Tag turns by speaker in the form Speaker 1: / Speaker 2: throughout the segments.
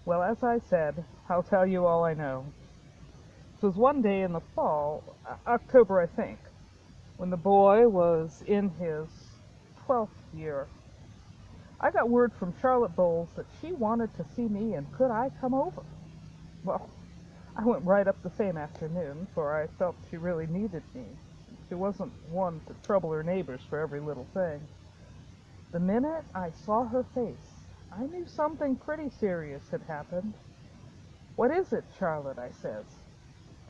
Speaker 1: Well, as I said, I'll tell you all I know. It was one day in the fall, October, I think, when the boy was in his 12th year. I got word from Charlotte Bowles that she wanted to see me and could I come over. Well, I went right up the same afternoon, for I felt she really needed me. She wasn't one to trouble her neighbors for every little thing. The minute I saw her face, I knew something pretty serious had happened. "What is it, Charlotte?" I says.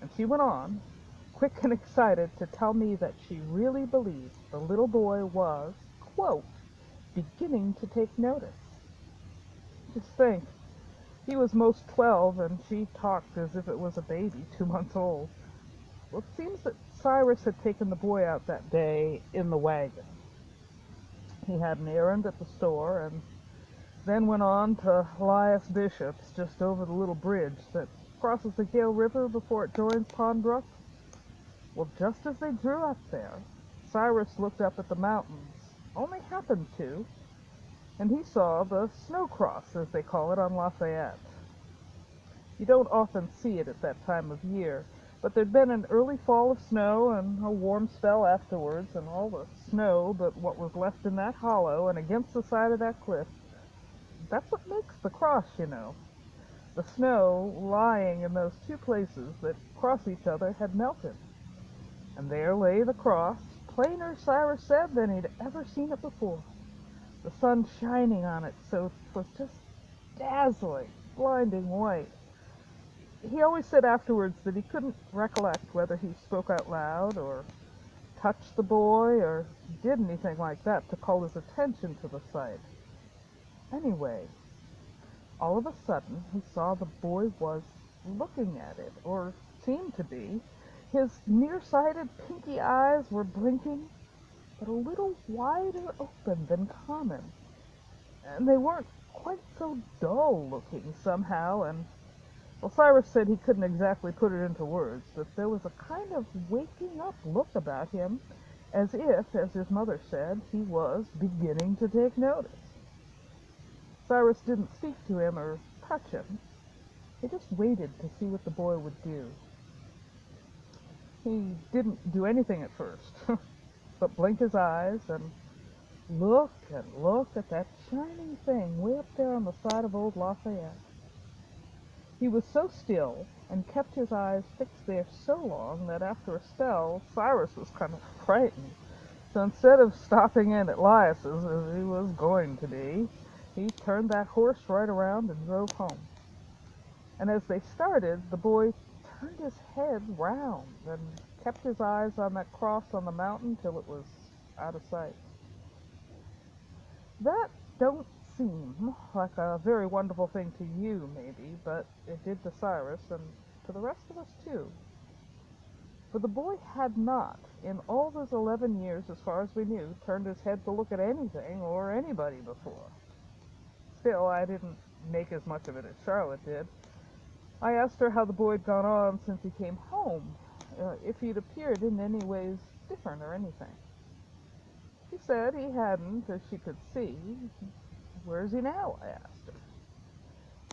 Speaker 1: And she went on, quick and excited, to tell me that she really believed the little boy was, quote, beginning to take notice. Just think, he was most 12, and she talked as if it was a baby 2 months old. Well, it seems that Cyrus had taken the boy out that day in the wagon. He had an errand at the store, and then went on to Elias Bishop's, just over the little bridge that crosses the Gale River before it joins Pond Brook. Well, just as they drew up there, Cyrus looked up at the mountains, only happened to, and he saw the snow cross, as they call it, on Lafayette. You don't often see it at that time of year, but there'd been an early fall of snow and a warm spell afterwards, and all the snow but what was left in that hollow and against the side of that cliff. That's what makes the cross, you know. The snow lying in those two places that cross each other had melted, and there lay the cross, plainer, Cyrus said, than he'd ever seen it before, the sun shining on it so 'twas just dazzling, blinding white. He always said afterwards that he couldn't recollect whether he spoke out loud or touched the boy or did anything like that to call his attention to the sight. Anyway, all of a sudden he saw the boy was looking at it, or seemed to be. His nearsighted pinky eyes were blinking, but a little wider open than common, and they weren't quite so dull looking somehow, and well, Cyrus said he couldn't exactly put it into words, but there was a kind of waking up look about him, as if, as his mother said, he was beginning to take notice. Cyrus didn't speak to him or touch him. He just waited to see what the boy would do. He didn't do anything at first, but blink his eyes and look at that shining thing way up there on the side of old Lafayette. He was so still and kept his eyes fixed there so long that after a spell Cyrus was kind of frightened. So instead of stopping in at Lias's, as he was going to be, he turned that horse right around and drove home. And as they started, the boy turned his head round and kept his eyes on that cross on the mountain till it was out of sight. That don't seem like a very wonderful thing to you, maybe, but it did to Cyrus, and to the rest of us, too. For the boy had not, in all those 11 years, as far as we knew, turned his head to look at anything or anybody before. Still, I didn't make as much of it as Charlotte did. I asked her how the boy had gone on since he came home, if he'd appeared in any ways different or anything. She said he hadn't, as she could see. "Where's he now?" I asked her.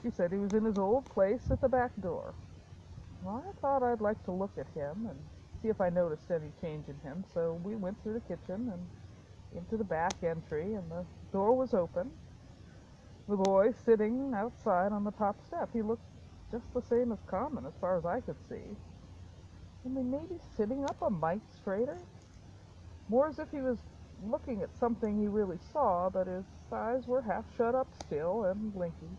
Speaker 1: She said he was in his old place at the back door. Well, I thought I'd like to look at him and see if I noticed any change in him, so we went through the kitchen and into the back entry, and the door was open. The boy sitting outside on the top step. He looked just the same as common, as far as I could see, only maybe sitting up a mite straighter, more as if he was looking at something he really saw, but his eyes were half shut up still and blinking.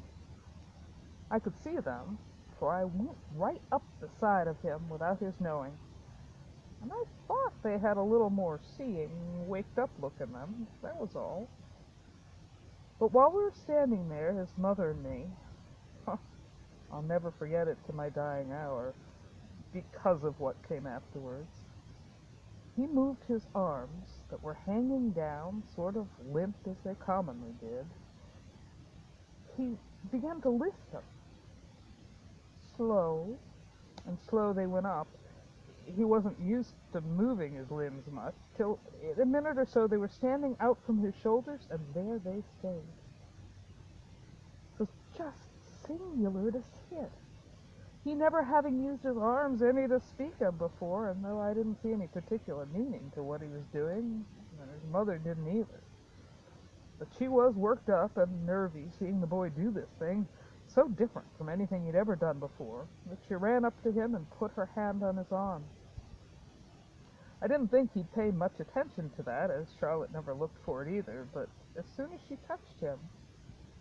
Speaker 1: I could see them, for I went right up the side of him without his knowing, and I thought they had a little more seeing, waked up look in them, that was all. But while we were standing there, his mother and me, I'll never forget it to my dying hour, because of what came afterwards, he moved his arms, that were hanging down, sort of limp as they commonly did. He began to lift them. Slow and slow they went up. He wasn't used to moving his limbs much, till in a minute or so they were standing out from his shoulders, and there they stayed. It was just singular to see it. He never having used his arms any to speak of before, and though I didn't see any particular meaning to what he was doing, and his mother didn't either. But she was worked up and nervy seeing the boy do this thing, so different from anything he'd ever done before, that she ran up to him and put her hand on his arm. I didn't think he'd pay much attention to that, as Charlotte never looked for it either, but as soon as she touched him,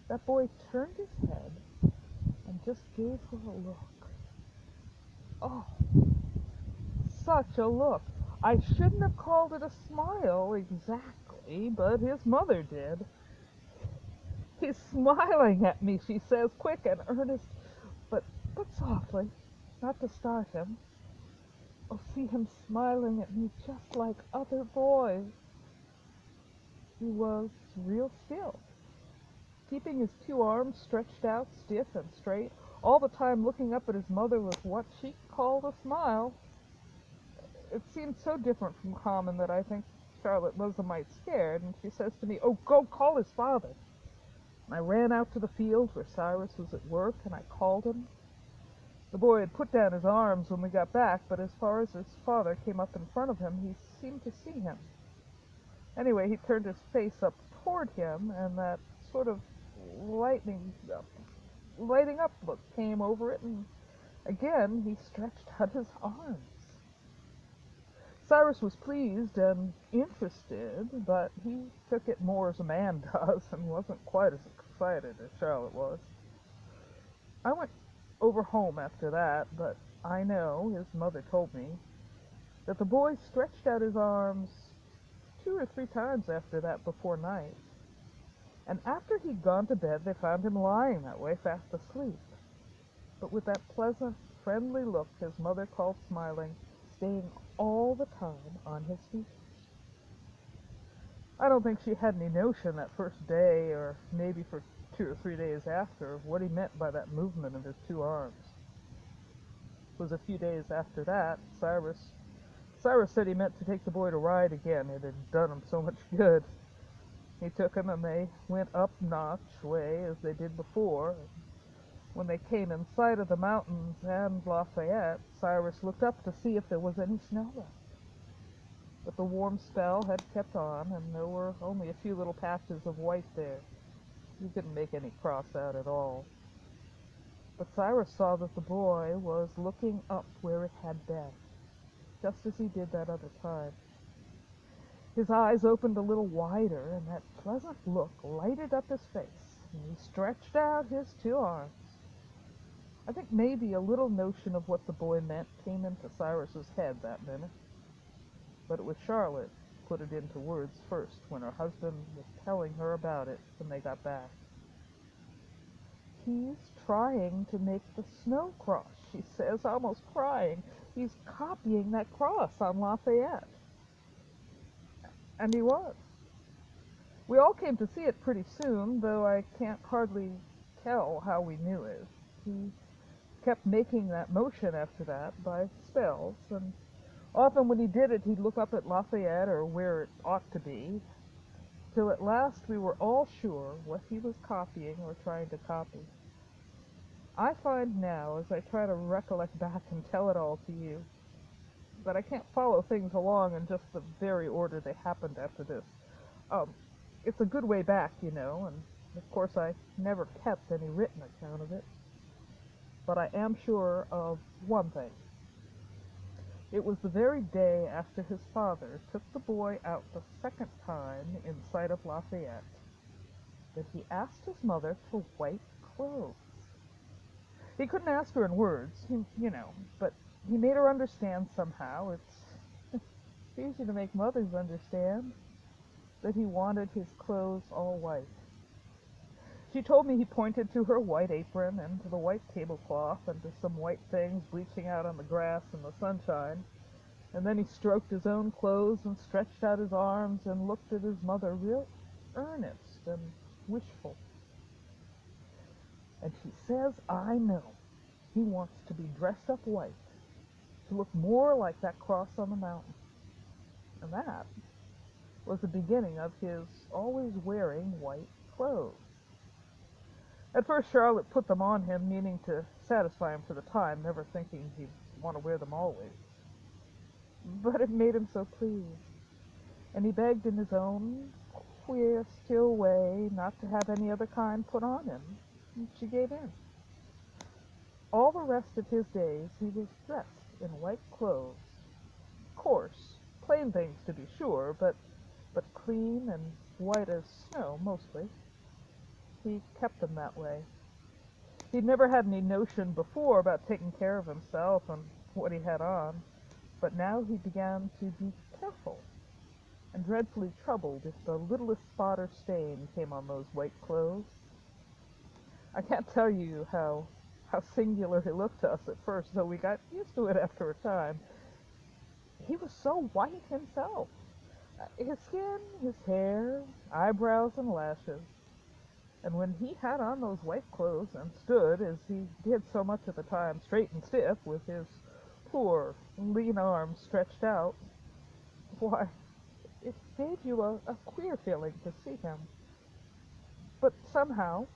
Speaker 1: that boy turned his head and just gave her a look. Oh, such a look! I shouldn't have called it a smile exactly, but his mother did. "He's smiling at me," she says, quick and earnest, but softly, not to start him. Oh, see him smiling at me just like other boys. He was real still, keeping his two arms stretched out stiff and straight, all the time looking up at his mother with what she called a smile. It seemed so different from common that I think Charlotte was a mite scared, and she says to me, "Oh, go call his father." And I ran out to the field where Cyrus was at work, and I called him. The boy had put down his arms when we got back, but as far as his father came up in front of him, he seemed to see him. Anyway, he turned his face up toward him, and that sort of lighting up look came over it, and again he stretched out his arms. Cyrus was pleased and interested, but he took it more as a man does, and wasn't quite as excited as Charlotte was. I went over home after that, but I know, his mother told me, that the boy stretched out his arms 2 or 3 times after that before night. And after he'd gone to bed, they found him lying that way, fast asleep, but with that pleasant, friendly look his mother called smiling, staying all the time on his feet. I don't think she had any notion that first day, or maybe for 2 or 3 days after, of what he meant by that movement of his two arms. It was a few days after that, Cyrus said he meant to take the boy to ride again. It had done him so much good. He took him, and they went up Notch way as they did before. When they came in sight of the mountains and Lafayette, Cyrus looked up to see if there was any snow left. But the warm spell had kept on, and there were only a few little patches of white there. You couldn't make any cross out at all. But Cyrus saw that the boy was looking up where it had been, just as he did that other time. His eyes opened a little wider, and that pleasant look lighted up his face, and he stretched out his two arms. I think maybe a little notion of what the boy meant came into Cyrus's head that minute, but it was Charlotte put it into words first when her husband was telling her about it when they got back. "He's trying to make the snow cross," she says, almost crying. "He's copying that cross on Lafayette." And he was. We all came to see it pretty soon, though I can't hardly tell how we knew it. He kept making that motion after that, by spells, and often when he did it he'd look up at Lafayette, or where it ought to be, till at last we were all sure what he was copying or trying to copy. I find now, as I try to recollect back and tell it all to you, that I can't follow things along in just the very order they happened after this. It's a good way back, you know, and of course I never kept any written account of it. But I am sure of one thing. It was the very day after his father took the boy out the second time in sight of Lafayette that he asked his mother for white clothes. He couldn't ask her in words, but he made her understand somehow. It's easy to make mothers understand that he wanted his clothes all white. She told me he pointed to her white apron and to the white tablecloth and to some white things bleaching out on the grass in the sunshine, and then he stroked his own clothes and stretched out his arms and looked at his mother real earnest and wishful. And she says, "I know he wants to be dressed up white, to look more like that cross on the mountain." And that was the beginning of his always wearing white clothes. At first Charlotte put them on him, meaning to satisfy him for the time, never thinking he'd want to wear them always. But it made him so pleased, and he begged in his own queer, still way not to have any other kind put on him. And she gave in. All the rest of his days he was dressed in white clothes, coarse, plain things to be sure, but clean and white as snow mostly. He kept them that way. He'd never had any notion before about taking care of himself and what he had on, but now he began to be careful and dreadfully troubled if the littlest spot or stain came on those white clothes. I can't tell you how singular he looked to us at first, though we got used to it after a time. He was so white himself. His skin, his hair, eyebrows and lashes. And when he had on those white clothes and stood, as he did so much of the time, straight and stiff, with his poor, lean arms stretched out, why, it gave you a queer feeling to see him. But somehow,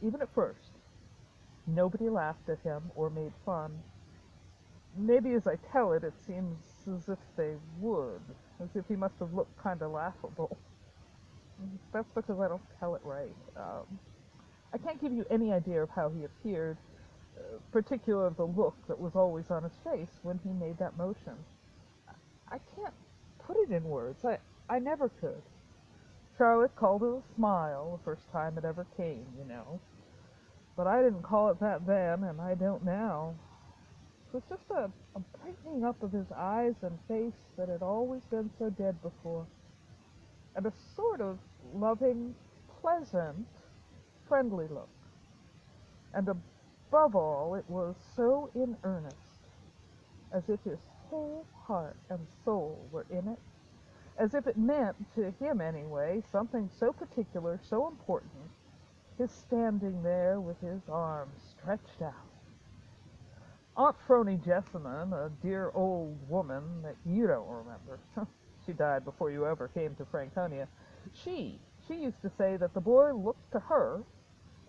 Speaker 1: even at first, nobody laughed at him or made fun. Maybe as I tell it, it seems as if they would, as if he must have looked kind of laughable. That's because I don't tell it right. I can't give you any idea of how he appeared, particularly of the look that was always on his face when he made that motion. I can't put it in words. I never could. Charlotte called it a smile the first time it ever came, you know. But I didn't call it that then, and I don't now. It was just a brightening up of his eyes and face that had always been so dead before, and a sort of loving, pleasant, friendly look. And above all, it was so in earnest, as if his whole heart and soul were in it, as if it meant, to him anyway, something so particular, so important, his standing there with his arms stretched out. Aunt Phronsie Jessamine, a dear old woman that you don't remember, she died before you ever came to Franconia, she used to say that the boy looked to her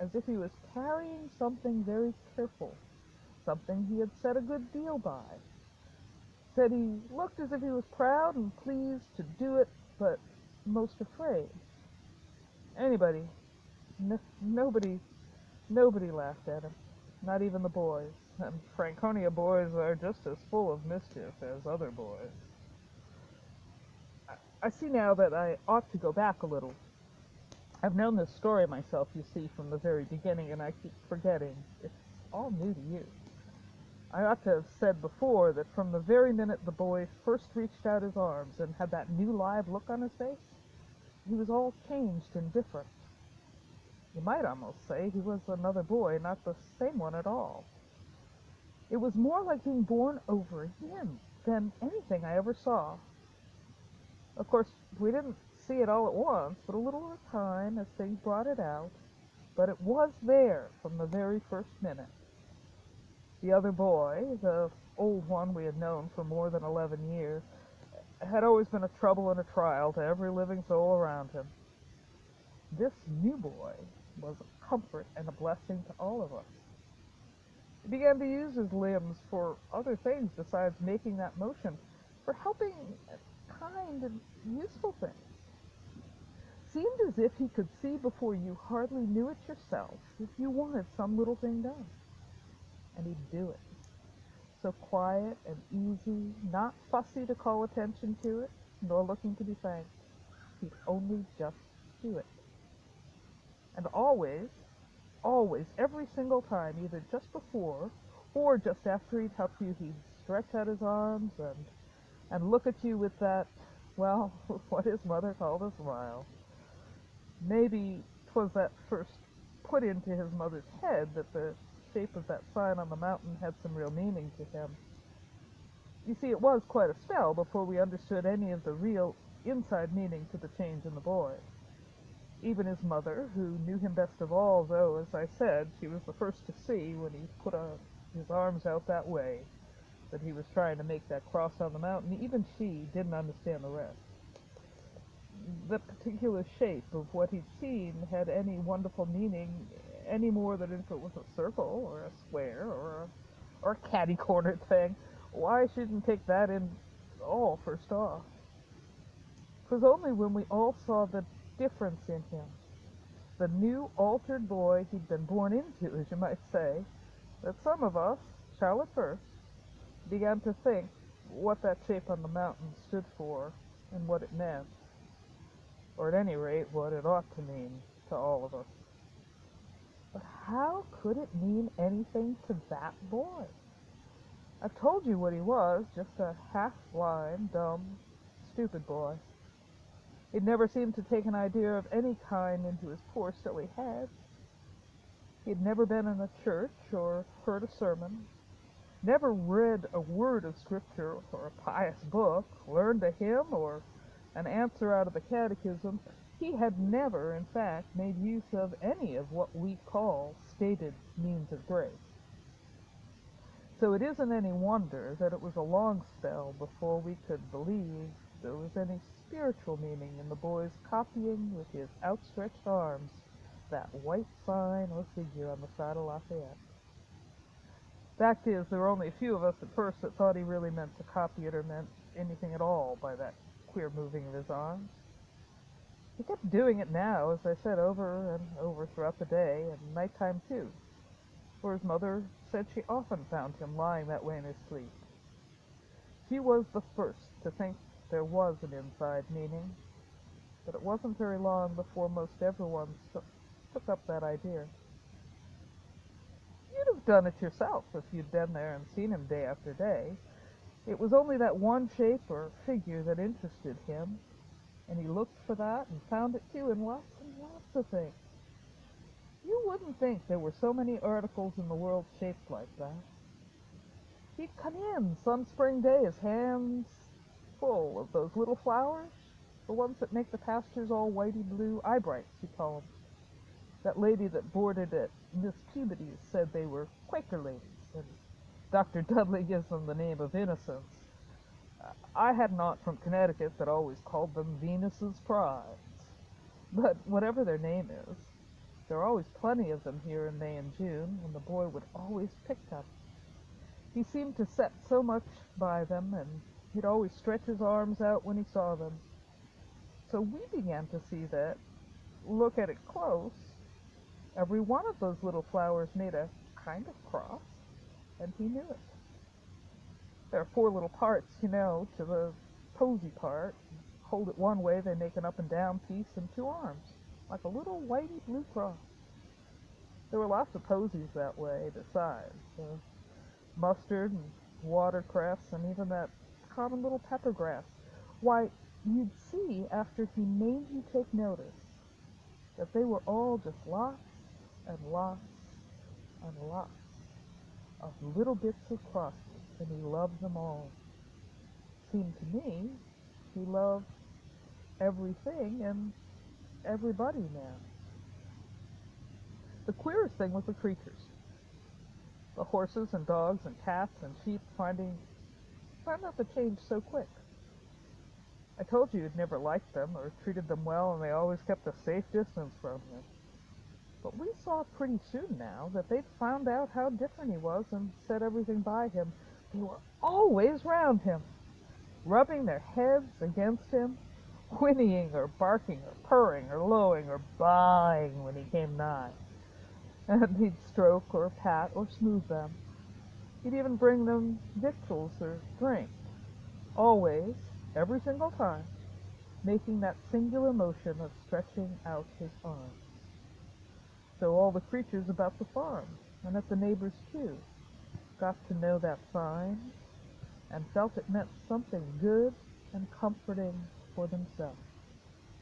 Speaker 1: as if he was carrying something very careful, something he had set a good deal by. Said he looked as if he was proud and pleased to do it, but most afraid. Anybody, nobody laughed at him, not even the boys, and Franconia boys are just as full of mischief as other boys. I see now that I ought to go back a little. I've known this story myself, you see, from the very beginning, and I keep forgetting. It's all new to you. I ought to have said before that from the very minute the boy first reached out his arms and had that new live look on his face, he was all changed and different. You might almost say he was another boy, not the same one at all. It was more like being born over him than anything I ever saw. Of course, we didn't see it all at once, but a little at a time as things brought it out, but it was there from the very first minute. The other boy, the old one we had known for more than 11 years, had always been a trouble and a trial to every living soul around him. This new boy was a comfort and a blessing to all of us. He began to use his limbs for other things besides making that motion, for helping kind and useful things. Seemed as if he could see before you hardly knew it yourself if you wanted some little thing done. And he'd do it. So quiet and easy, not fussy to call attention to it, nor looking to be thanked. He'd only just do it. And always, every single time, either just before or just after he'd help you, he'd stretch out his arms and look at you with that, well, what his mother called a smile. Maybe 'twas that first put into his mother's head that the shape of that sign on the mountain had some real meaning to him. You see, it was quite a spell before we understood any of the real inside meaning to the change in the boy. Even his mother, who knew him best of all, though, as I said, she was the first to see when he put his arms out that way, that he was trying to make that cross on the mountain, even she didn't understand the rest. The particular shape of what he'd seen had any wonderful meaning, any more than if it was a circle or a square or a catty-cornered thing. Why shouldn't take that in all first off? 'Twas only when we all saw the difference in him, the new altered boy he'd been born into, as you might say, that some of us, Charlotte first, began to think what that shape on the mountain stood for and what it meant, or at any rate what it ought to mean to all of us. But how could it mean anything to that boy? I've told you what he was, just a half-blind, dumb, stupid boy. He'd never seemed to take an idea of any kind into his poor silly head. He'd never been in a church or heard a sermon, never read a word of scripture or a pious book, learned a hymn or an answer out of the catechism. He had never, in fact, made use of any of what we call stated means of grace. So it isn't any wonder that it was a long spell before we could believe there was any spiritual meaning in the boy's copying with his outstretched arms that white sign or figure on the side of Lafayette. Fact is, there were only a few of us at first that thought he really meant to copy it or meant anything at all by that queer moving of his arms. He kept doing it now, as I said, over and over throughout the day, and nighttime too, for his mother said she often found him lying that way in his sleep. She was the first to think there was an inside meaning, but it wasn't very long before most everyone took up that idea. You'd have done it yourself if you'd been there and seen him day after day. It was only that one shape or figure that interested him, and he looked for that and found it too in lots and lots of things. You wouldn't think there were so many articles in the world shaped like that. He'd come in some spring day, his hands full of those little flowers, the ones that make the pastures all whitey blue, eyebrights, you call them. That lady that boarded at Miss Peabody's said they were Quaker ladies, and Dr. Dudley gives them the name of Innocents. I had an aunt from Connecticut that always called them Venus's Prides. But whatever their name is, there are always plenty of them here in May and June, and the boy would always pick them. He seemed to set so much by them, and he'd always stretch his arms out when he saw them. So we began to see that, look at it close, every one of those little flowers made a kind of cross, and he knew it. There are 4 little parts, to the posy part. Hold it one way, they make an up and down piece and 2 arms, like a little whitey blue cross. There were lots of posies that way, besides. Mustard and watercress and even that common little pepper grass. Why, you'd see after he made you take notice that they were all just lots and lots and lots of little bits of crosses, and he loved them all. Seemed to me he loved everything and everybody now. The queerest thing was the creatures. The horses and dogs and cats and sheep found out the change so quick. I told you you'd never liked them or treated them well, and they always kept a safe distance from you. But we saw pretty soon now that they'd found out how different he was and set everything by him. They were always round him, rubbing their heads against him, whinnying or barking or purring or lowing or baaing when he came nigh. And he'd stroke or pat or smooth them. He'd even bring them victuals or drink, always, every single time, making that singular motion of stretching out his arms. So all the creatures about the farm, and at the neighbors too, got to know that sign, and felt it meant something good and comforting for themselves.